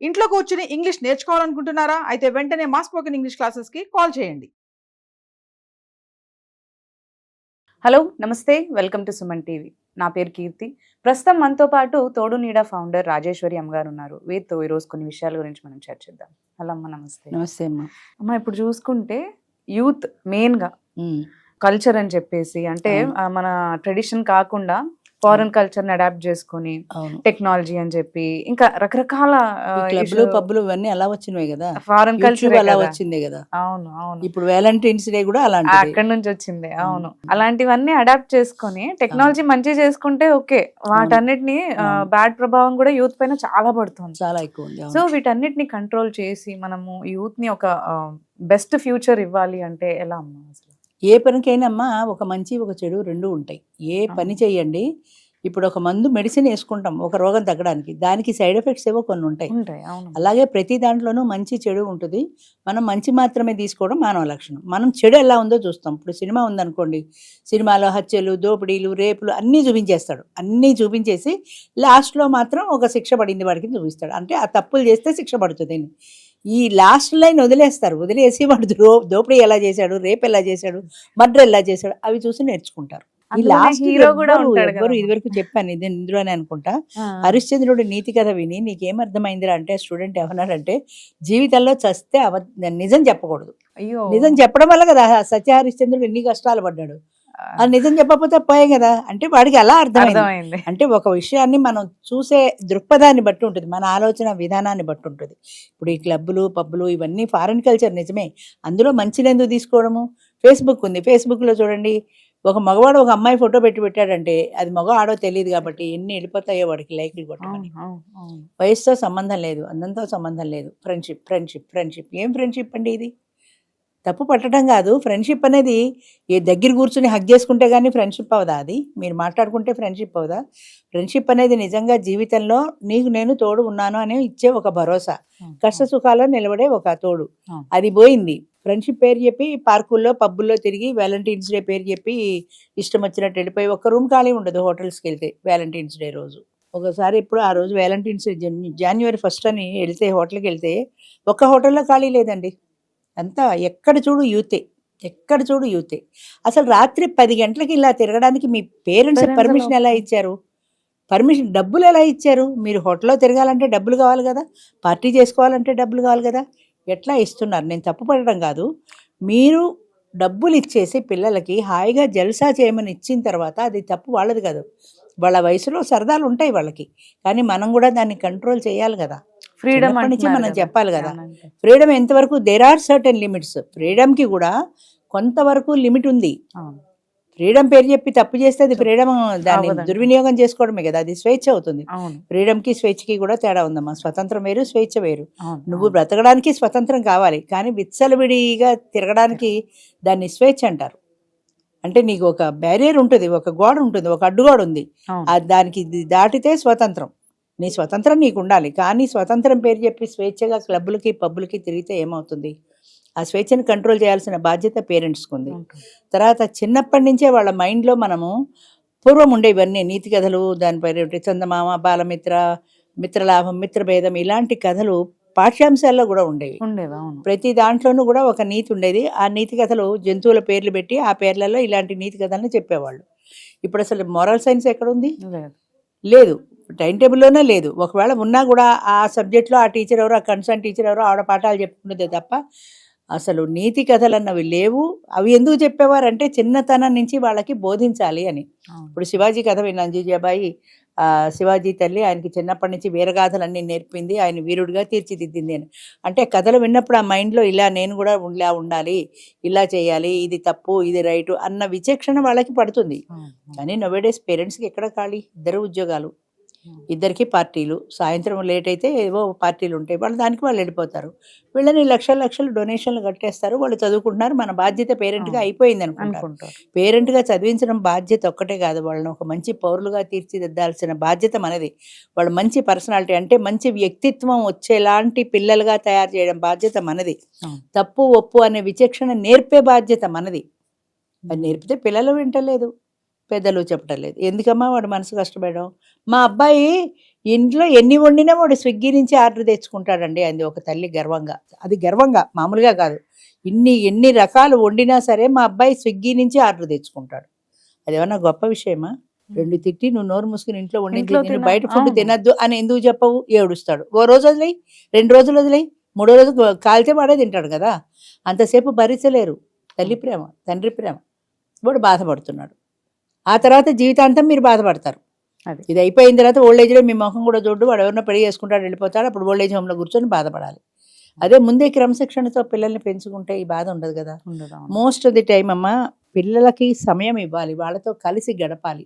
ఇంట్లో కూర్చుని ఇంగ్లీష్ నేర్చుకోవాలనుకుంటున్నారా? అయితే వెంటనే మా స్పోకెన్ ఇంగ్లీష్ క్లాసెస్‌కి కాల్ చేయండి. హలో నమస్తే వెల్కమ్ టు సుమన్ టీవీ. నా పేరు కీర్తి. ప్రస్తుతం మనతో పాటు తోడు నీడ ఫౌండర్ రాజేశ్వరి అమ్మగారు ఉన్నారు. వీరితో ఈరోజు కొన్ని విషయాల గురించి మనం చర్చిద్దాం. హలో అమ్మ, నమస్తే. నమస్తే అమ్మా. అమ్మ, ఇప్పుడు చూసుకుంటే యూత్ మెయిన్గా కల్చర్ అని చెప్పేసి అంటే మన ట్రెడిషన్ కాకుండా ఫారెన్ కల్చర్ ని అడాప్ట్ చేసుకుని టెక్నాలజీ అని చెప్పి ఇంకా రకరకాల క్లబ్లు పబ్లు ఇవన్నీ అలా వచ్చినాయి కదా, ఫారెన్ కల్చర్ అలా వచ్చింది కదా. అవును అవును, ఇప్పుడు వ్యాలంటైన్స్ డే కూడా అలాంటి అక్కడ నుంచి వచ్చింది. అవును, అలాంటివన్నీ అడాప్ట్ చేసుకొని టెక్నాలజీ మంచి చేసుకుంటే ఓకే, వాటన్నిటిని బ్యాడ్ ప్రభావం కూడా యూత్ పైన చాలా పడుతుంది, చాలా ఎక్కువ ఉంది. సో వీటన్నిటిని కంట్రోల్ చేసి మనము యూత్ ని ఒక బెస్ట్ ఫ్యూచర్ ఇవ్వాలి అంటే ఎలా అమ్మా? అసలు ఏ పనికైనా అమ్మా ఒక మంచి ఒక చెడు రెండు ఉంటాయి. ఏ పని చెయ్యండి, ఇప్పుడు ఒక మందు మెడిసిన్ వేసుకుంటాం ఒక రోగం తగ్గడానికి, దానికి సైడ్ ఎఫెక్ట్స్ ఏవో కొన్ని ఉంటాయి. అలాగే ప్రతి దాంట్లోనూ మంచి చెడు ఉంటుంది. మనం మంచి మాత్రమే తీసుకోవడం మానవ లక్షణం. మనం చెడు ఎలా ఉందో చూస్తాం. ఇప్పుడు సినిమా ఉందనుకోండి, సినిమాలో హత్యలు, దోపిడీలు, రేపులు అన్నీ చూపించేస్తాడు. అన్నీ చూపించేసి లాస్ట్లో మాత్రం ఒక శిక్ష పడింది వాడికి చూపిస్తాడు. అంటే ఆ తప్పులు చేస్తే శిక్ష పడుతుంది. ఈ లాస్ట్ లైన్ వదిలేస్తారు. వదిలేసి వాడు దోపిడీ ఎలా చేశాడు, రేపు ఎలా చేశాడు, మర్డర్ ఎలా చేశాడు అవి చూసి నేర్చుకుంటారు. ఈ లాస్ట్ ఎవ్వరు ఇదివరకు చెప్పాను ఇది ఇందులోనే అనుకుంటా, హరిశ్చంద్రుడు నీతి కథ విని నీకేమర్థమైందిరా అంటే స్టూడెంట్ ఏమన్నాడంటే, జీవితంలో చస్తే నిజం చెప్పకూడదు. నిజం చెప్పడం వల్ల కదా సత్య హరిశ్చంద్రుడు ఎన్ని కష్టాలు పడ్డాడు. అది నిజం చెప్పకపోతే పోయే కదా. అంటే వాడికి అలా అర్థమైంది. అంటే ఒక విషయాన్ని మనం చూసే దృక్పథాన్ని బట్టి ఉంటుంది, మన ఆలోచన విధానాన్ని బట్టి ఉంటుంది. ఇప్పుడు ఈ క్లబ్బులు పబ్బులు ఇవన్నీ ఫారెన్ కల్చర్ నిజమే, అందులో మంచిని ఎందుకు తీసుకోవడము? ఫేస్బుక్ ఉంది, ఫేస్బుక్లో చూడండి, ఒక మగవాడు ఒక అమ్మాయి ఫోటో పెట్టాడంటే అది మగ ఆడో తెలియదు కాబట్టి ఎన్ని వెళ్ళిపోతాయో వాడికి లైక్లు కొట్టమని. వయసుతో సంబంధం లేదు, అందంతో సంబంధం లేదు. ఫ్రెండ్షిప్ ఫ్రెండ్షిప్ ఫ్రెండ్షిప్ ఏం ఫ్రెండ్షిప్ అండి? ఇది తప్పు పట్టడం కాదు. ఫ్రెండ్షిప్ అనేది ఏ దగ్గర కూర్చుని హగ్ చేసుకుంటే కానీ ఫ్రెండ్షిప్ అవదా? అది మీరు మాట్లాడుకుంటే ఫ్రెండ్షిప్ అవదా? ఫ్రెండ్షిప్ అనేది నిజంగా జీవితంలో నీకు నేను తోడు ఉన్నాను అని ఇచ్చే ఒక భరోసా, కష్ట సుఖాల్లో నిలబడే ఒక తోడు. అది పోయింది. ఫ్రెండ్షిప్ పేరు చెప్పి పార్కుల్లో పబ్బుల్లో తిరిగి వ్యాలంటైన్స్ డే పేరు చెప్పి ఇష్టం వచ్చినట్టు వెళ్ళిపోయి ఒక్క రూమ్ ఖాళీ ఉండదు హోటల్స్కి వెళ్తే వ్యాలంటైన్స్ డే రోజు. ఒకసారి ఇప్పుడు ఆ రోజు వ్యాలంటైన్స్ January 1 అని వెళ్తే హోటల్కి వెళ్తే ఒక్క హోటల్లో ఖాళీ లేదండి. అంతా ఎక్కడ చూడు యూతే, ఎక్కడ చూడు యూతే. అసలు రాత్రి 10 గంటలకి ఇలా తిరగడానికి మీ పేరెంట్స్ పర్మిషన్ ఎలా ఇచ్చారు? పర్మిషన్ డబ్బులు ఎలా ఇచ్చారు? మీరు హోటల్లో తిరగాలంటే డబ్బులు కావాలి కదా, పార్టీ చేసుకోవాలంటే డబ్బులు కావాలి కదా, ఎట్లా ఇస్తున్నారు? నేను తప్పు పడడం కాదు, మీరు డబ్బులు ఇచ్చేసి పిల్లలకి హాయిగా జల్సా చేయమని ఇచ్చిన తర్వాత అది తప్పు వాళ్ళది కాదు. వాళ్ళ వయసులో సరదాలు ఉంటాయి వాళ్ళకి, కానీ మనం కూడా దాన్ని కంట్రోల్ చేయాలి కదా. ఫ్రీడమ్ నుంచి మనం చెప్పాలి కదా. ఫ్రీడమ్ ఎంతవరకు? There are certain limits. ఫ్రీడమ్కి కూడా కొంతవరకు లిమిట్ ఉంది. ఫ్రీడమ్ పేరు చెప్పి తప్పు చేస్తే అది ఫ్రీడమ్, దాన్ని దుర్వినియోగం చేసుకోవడమే కదా, అది స్వేచ్ఛ అవుతుంది. ఫ్రీడమ్కి స్వేచ్ఛకి కూడా తేడా ఉందమ్మా. స్వతంత్రం వేరు, స్వేచ్ఛ వేరు. నువ్వు బ్రతకడానికి స్వతంత్రం కావాలి, కానీ విచ్చలవిడిగా తిరగడానికి దాన్ని స్వేచ్ఛ అంటారు. అంటే నీకు ఒక బ్యారియర్ ఉంటుంది, ఒక గోడ ఉంటుంది, ఒక అడ్డుగోడ ఉంది, దానికి దాటితే స్వతంత్రం. నీ స్వతంత్రం నీకు ఉండాలి, కానీ స్వతంత్రం పేరు చెప్పి స్వేచ్ఛగా క్లబ్బులకి పబ్బులకి తిరిగితే ఏమవుతుంది? ఆ స్వేచ్ఛను కంట్రోల్ చేయాల్సిన బాధ్యత పేరెంట్స్కి ఉంది. తర్వాత చిన్నప్పటి నుంచే వాళ్ళ మైండ్లో మనము పూర్వం ఉండే ఇవన్నీ నీతి కథలు, దానిపై చందమామ, బాలమిత్ర, మిత్రలాభం, మిత్రభేదం ఇలాంటి కథలు పాఠ్యాంశాల్లో కూడా ఉండేవి. ప్రతి దాంట్లోనూ కూడా ఒక నీతి ఉండేది. ఆ నీతి కథలు జంతువుల పేర్లు పెట్టి ఆ పేర్లలో ఇలాంటి నీతి కథలను చెప్పేవాళ్ళు. ఇప్పుడు అసలు మోరల్ సైన్స్ ఎక్కడుంది? లేదు, టైం టేబుల్లోనే లేదు. ఒకవేళ ఉన్నా కూడా ఆ సబ్జెక్ట్లో ఆ టీచర్ ఎవరో, ఆ కన్సర్న్ టీచర్ ఎవరో ఆవిడ పాఠాలు చెప్పుకునేదే తప్ప అసలు నీతి కథలు అన్నవి లేవు. అవి ఎందుకు చెప్పేవారంటే చిన్నతనం నుంచి వాళ్ళకి బోధించాలి అని. ఇప్పుడు శివాజీ కథ విన్నాను, జీజాబాయి శివాజీ తల్లి ఆయనకి చిన్నప్పటి నుంచి వీరగాథలన్నీ నేర్పింది, ఆయన వీరుడిగా తీర్చిదిద్దింది అని. అంటే కథలు విన్నప్పుడు ఆ మైండ్లో ఇలా నేను కూడా ఇలా ఉండాలి, ఇలా చేయాలి, ఇది తప్పు ఇది రైటు అన్న విచక్షణ వాళ్ళకి పడుతుంది. కానీ నోవేడేస్ పేరెంట్స్కి ఎక్కడ ఖాళీ? ఇద్దరు ఉద్యోగాలు, ఇద్దరికి పార్టీలు, సాయంత్రం లేట్ అయితే ఏవో పార్టీలు ఉంటాయి, వాళ్ళు దానికి వాళ్ళు వెళ్ళిపోతారు. వీళ్ళని లక్షలు డొనేషన్లు కట్టేస్తారు, వాళ్ళు చదువుకుంటున్నారు. మన బాధ్యత పేరెంట్గా అయిపోయింది అనుకుంటారు. పేరెంట్గా చదివించడం బాధ్యత ఒక్కటే కాదు, వాళ్ళని ఒక మంచి పౌరులుగా తీర్చిదిద్దాల్సిన బాధ్యత మనది. వాళ్ళు మంచి పర్సనాలిటీ అంటే మంచి వ్యక్తిత్వం వచ్చేలాంటి పిల్లలుగా తయారు చేయడం బాధ్యత మనది. తప్పు ఒప్పు అనే విచక్షణ నేర్పే బాధ్యత మనది. అది నేర్పితే పిల్లలు వింటలేదు. పెద్దలు చెప్పటం లేదు. ఎందుకమ్మా వాడు మనసు కష్టపడడం? మా అబ్బాయి ఇంట్లో ఎన్ని వండినా వాడు స్విగ్గీ నుంచి ఆర్డర్ తెచ్చుకుంటాడండి. అది ఒక తల్లి గర్వంగా, అది గర్వంగా మామూలుగా కాదు. ఎన్ని రకాలు వండినా సరే మా అబ్బాయి స్విగ్గీ నుంచి ఆర్డర్ తెచ్చుకుంటాడు. అది ఏమన్నా గొప్ప విషయమా? 2 తిట్టి నువ్వు నోరు మూసుకుని ఇంట్లో వండింది నేను బయట ఫుడ్ తినద్దు అని ఎందుకు చెప్పవు? ఏడుస్తాడు. ఓ రోజు వదిలేయి, 2 రోజులు వదిలేయి, 3వ రోజు కాల్తే వాడే తింటాడు కదా. అంతసేపు భరించలేరు. తల్లి ప్రేమ, తండ్రి ప్రేమ. వాడు బాధపడుతున్నాడు. ఆ తర్వాత జీవితాంతం మీరు బాధపడతారు. ఇది అయిపోయిన తర్వాత ఓల్డ్ ఏజ్లో మీ ముఖం కూడా చూడు, వాడు ఎవరినో పెళ్లి చేసుకుంటాడు వెళ్ళిపోతాడు, అప్పుడు ఓల్డ్ ఏజ్ హోమ్లో కూర్చొని బాధపడాలి. అదే ముందే క్రమశిక్షణతో పిల్లల్ని పెంచుకుంటే ఈ బాధ ఉండదు కదా. మోస్ట్ ఆఫ్ ది టైం అమ్మ పిల్లలకి సమయం ఇవ్వాలి, వాళ్ళతో కలిసి గడపాలి,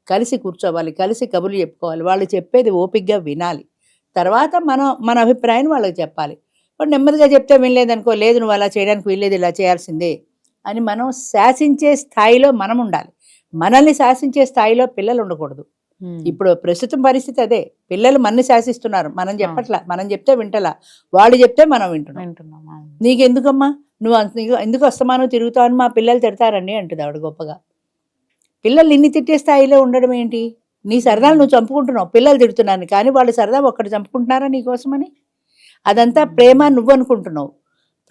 కలిసి కూర్చోవాలి, కలిసి కబుర్లు చెప్పుకోవాలి, వాళ్ళు చెప్పేది ఓపికగా వినాలి. తర్వాత మన అభిప్రాయాన్ని వాళ్ళకి చెప్పాలి. వాడు నెమ్మదిగా చెప్తే వినలేదనుకో, లేదు నువ్వు అలా చేయడానికి వీల్లేదు, ఇలా చేయాల్సిందే అని మనం శాసించే స్థాయిలో మనం ఉండాలి. మనల్ని శాసించే స్థాయిలో పిల్లలు ఉండకూడదు. ఇప్పుడు ప్రస్తుతం పరిస్థితి అదే. పిల్లలు మనని శాసిస్తున్నారు, మనం చెప్పట్లా. మనం చెప్తే వింటలా, వాళ్ళు చెప్తే మనం వింటున్నాం. నీకెందుకమ్మా, నువ్వు ఎందుకు అస్తమానం తిరుగుతావు అని మా పిల్లలు తిడతారండి అంటుంది ఆవిడ గొప్పగా. పిల్లలు ఇన్ని తిట్టే స్థాయిలో ఉండడం ఏంటి? నీ సరదాలు నువ్వు చంపుకుంటున్నావు, పిల్లలు తిడుతున్నాను కానీ వాళ్ళు సరదా ఒక్కటి చంపుకుంటున్నారా నీకోసమని? అదంతా ప్రేమ నువ్వు అనుకుంటున్నావు.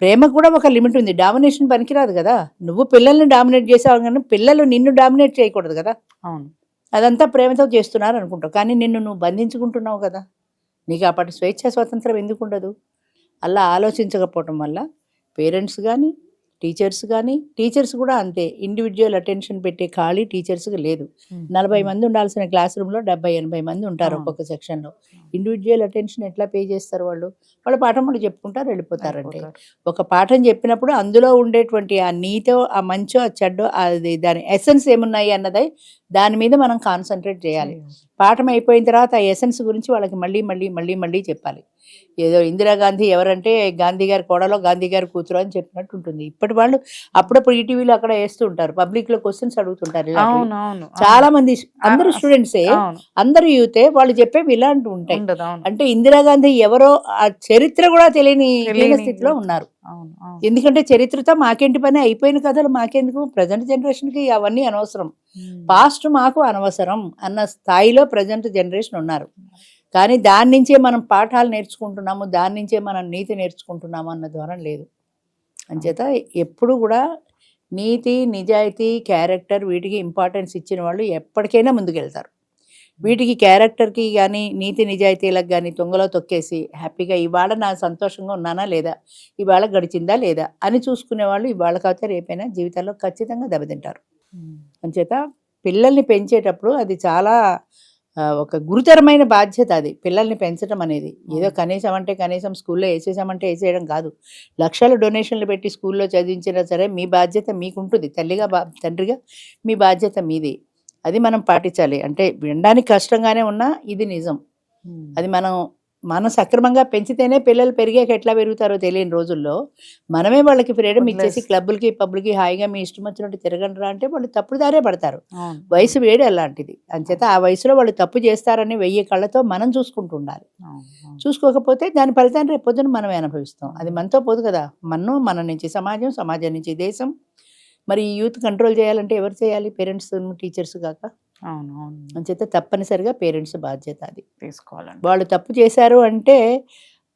ప్రేమకు కూడా ఒక లిమిట్ ఉంది. డామినేషన్ పనికిరాదు కదా. నువ్వు పిల్లల్ని డామినేట్ చేసావు కానీ పిల్లలు నిన్ను డామినేట్ చేయకూడదు కదా. అవును, అదంతా ప్రేమతో చేస్తున్నారు అనుకుంటావు, కానీ నువ్వు బంధించుకుంటున్నావు కదా. నీకు అప్పటి స్వేచ్ఛ స్వతంత్రం ఎందుకు ఉండదు? అలా ఆలోచించకపోవటం వల్ల పేరెంట్స్ కానీ టీచర్స్ కూడా అంతే. ఇండివిజువల్ అటెన్షన్ పెట్టే ఖాళీ టీచర్స్కి లేదు. 40 మంది ఉండాల్సిన క్లాస్ రూమ్లో 70-80 మంది ఉంటారు ఒక్కొక్క సెక్షన్లో. ఇండివిజువల్ అటెన్షన్ ఎట్లా పే చేస్తారు? వాళ్ళ పాఠం వాళ్ళు చెప్పుకుంటారు వెళ్ళిపోతారంటే. ఒక పాఠం చెప్పినప్పుడు అందులో ఉండేటువంటి ఆ నీతో, ఆ మంచో, ఆ చెడ్డో, అది దాని ఎసెన్స్ ఏమున్నాయి అన్నది దాని మీద మనం కాన్సన్ట్రేట్ చేయాలి. పాఠం అయిపోయిన తర్వాత ఆ ఎసెన్స్ గురించి వాళ్ళకి మళ్ళీ చెప్పాలి. ఏదో ఇందిరాగాంధీ ఎవరంటే గాంధీ గారి కోడలో గాంధీ గారి కూతురు అని చెప్పినట్టు ఉంటుంది. ఇప్పటి వాళ్ళు అప్పుడప్పుడు ఈటీవీలో అక్కడ వేస్తూ ఉంటారు, పబ్లిక్ లో క్వశ్చన్స్ అడుగుతుంటారు. చాలా మంది అందరూ స్టూడెంట్సే, అందరూ యూతే, వాళ్ళు చెప్పేవి ఇలాంటి ఉంటాయి. అంటే ఇందిరాగాంధీ ఎవరో ఆ చరిత్ర కూడా తెలియని స్థితిలో ఉన్నారు. ఎందుకంటే చరిత్రతో మాకేంటి పని, అయిపోయిన కథలు మాకెందుకు, ప్రజెంట్ జనరేషన్ కి అవన్నీ అనవసరం, పాస్ట్ మాకు అనవసరం అన్న స్థాయిలో ప్రజెంట్ జనరేషన్ ఉన్నారు. కానీ దాని నుంచే మనం పాఠాలు నేర్చుకుంటున్నాము, దాని నుంచే మనం నీతి నేర్చుకుంటున్నాము అన్న ధోరణి లేదు. అంచేత ఎప్పుడు కూడా నీతి, నిజాయితీ, క్యారెక్టర్ వీటికి ఇంపార్టెన్స్ ఇచ్చిన వాళ్ళు ఎప్పటికైనా ముందుకెళ్తారు. వీటికి క్యారెక్టర్కి కానీ నీతి నిజాయితీలకు కానీ తొంగలో తొక్కేసి హ్యాపీగా ఇవాళ నా సంతోషంగా ఉన్నానా లేదా, ఇవాళ గడిచిందా లేదా అని చూసుకునే వాళ్ళు ఇవాళ కాకపోతే రేపైనా జీవితాల్లో ఖచ్చితంగా దెబ్బతింటారు. అంచేత పిల్లల్ని పెంచేటప్పుడు అది చాలా ఒక గురుతరమైన బాధ్యత. అది పిల్లల్ని పెంచడం అనేది ఏదో కనీసం స్కూల్లో వేసేసామంటే వేసేయడం కాదు. లక్షల డొనేషన్లు పెట్టి స్కూల్లో చదివించినా సరే మీ బాధ్యత మీకుంటుంది. తల్లిగా తండ్రిగా మీ బాధ్యత మీది. అది మనం పాటించాలి. అంటే వినడానికి కష్టంగానే ఉన్నా ఇది నిజం. అది మనం సక్రమంగా పెంచితేనే పిల్లలు పెరిగాక ఎట్లా పెరుగుతారో తెలియని రోజుల్లో మనమే వాళ్ళకి ఫ్రీడమ్ ఇచ్చేసి క్లబ్బులకి పబ్లకి హాయిగా మీ ఇష్టం వచ్చినట్టు తిరగండిరా అంటే వాళ్ళు తప్పుడు దారే పడతారు. వయసు వేడి అలాంటిది. అంచేత ఆ వయసులో వాళ్ళు తప్పు చేస్తారని 1000 కళ్ళతో మనం చూసుకుంటూ ఉండాలి. చూసుకోకపోతే దాని ఫలితాన్ని రేపు పొద్దున మనమే అనుభవిస్తాం. అది మనతో పోదు కదా. మన నుంచి సమాజం నుంచి దేశం. మరి ఈ యూత్ కంట్రోల్ చేయాలంటే ఎవరు చేయాలి? పేరెంట్స్, టీచర్స్ కాక. అంచేత తప్పనిసరిగా పేరెంట్స్ బాధ్యత అది తీసుకోవాలండి. వాళ్ళు తప్పు చేశారు అంటే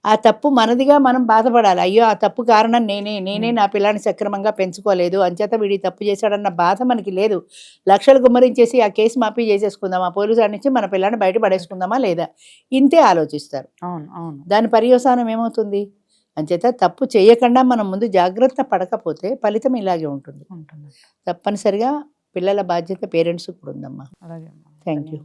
ఆ తప్పు మనదిగా మనం బాధపడాలి. అయ్యో ఆ తప్పు కారణం నేనే నా పిల్లాన్ని సక్రమంగా పెంచుకోలేదు, అంచేత వీడి తప్పు చేశాడన్న బాధ మనకి లేదు. లక్షలు గుమ్మరించేసి ఆ కేసు మాఫీ చేసేసుకుందామా, పోలీసు నుంచి మన పిల్లాన్ని బయట పడేసుకుందామా లేదా, ఇంతే ఆలోచిస్తారు. దాని పర్యవసానం ఏమవుతుంది? అంచేత తప్పు చేయకుండా మనం ముందు జాగ్రత్త పడకపోతే ఫలితం ఇలాగే ఉంటుంది. తప్పనిసరిగా పిల్లల బాధ్యత పేరెంట్స్ కూడా ఉందమ్మా. Thank you.